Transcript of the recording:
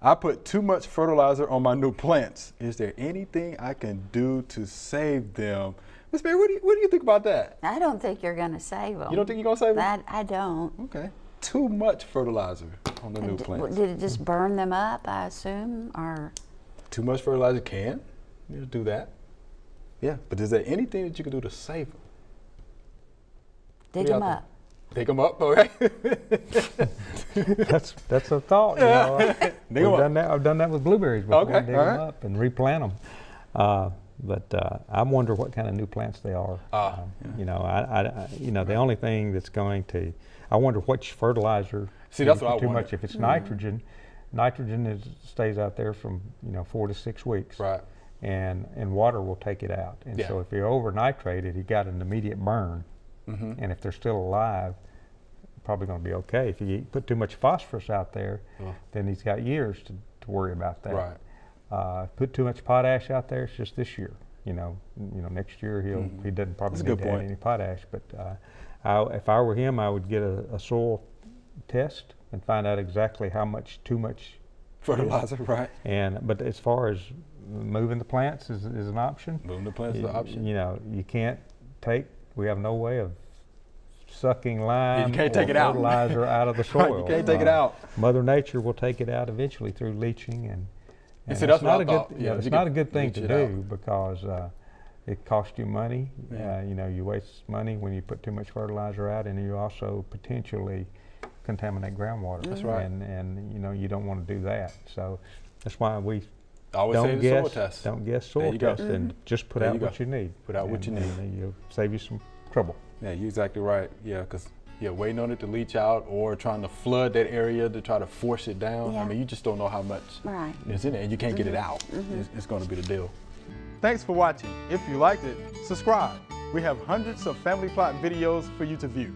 I put too much fertilizer on my new plants. Is there anything I can do to save them? Miss Mary, what do you think about that? I don't think you're going to save them. You don't think you're going to save them? I don't. Okay. Too much fertilizer on the new plants. Did it just burn them up, I assume, or? Too much fertilizer can do that. Yeah, but is there anything that you can do to save them? Dig them up. Dig them up, okay. That's a thought. You know. I've done that with blueberries before. Okay, dig them up and replant them. But I wonder what kind of new plants they are. You know, the only thing that's going to, I wonder which fertilizer. See, that's what I too wonder. much. If it's nitrogen, stays out there from 4 to 6 weeks. Right. And water will take it out. And so if you over nitrate it, you got an immediate burn. And if they're still alive, probably going to be okay. If you put too much phosphorus out there, then he's got years to worry about that. Right. Put too much potash out there, it's just this year. You know, next year he doesn't probably need to add any potash. But if I were him, I would get a soil test and find out exactly how much too much fertilizer, right? But as far as moving the plants is an option. Moving the plants is an option. You know, you can't take. We have no way of sucking lime you can't or take it out. fertilizer out of the soil. Right, you can't take it out. Mother Nature will take it out eventually through leaching, and see, that's it's not what a I good. thought. It's not a good thing to do because it costs you money. You know, you waste money when you put too much fertilizer out, and you also potentially contaminate groundwater. That's right. And you know, you don't want to do that. So that's why we always say the soil test. Don't guess soil test, and just put out what you need. Put out what you need. And you'll save you some trouble. Yeah, you're exactly right. Yeah, because waiting on it to leach out or trying to flood that area to try to force it down. I mean, you just don't know how much is in it, and you can't get it out. It's going to be the deal. Thanks for watching. If you liked it, subscribe. We have hundreds of family plot videos for you to view.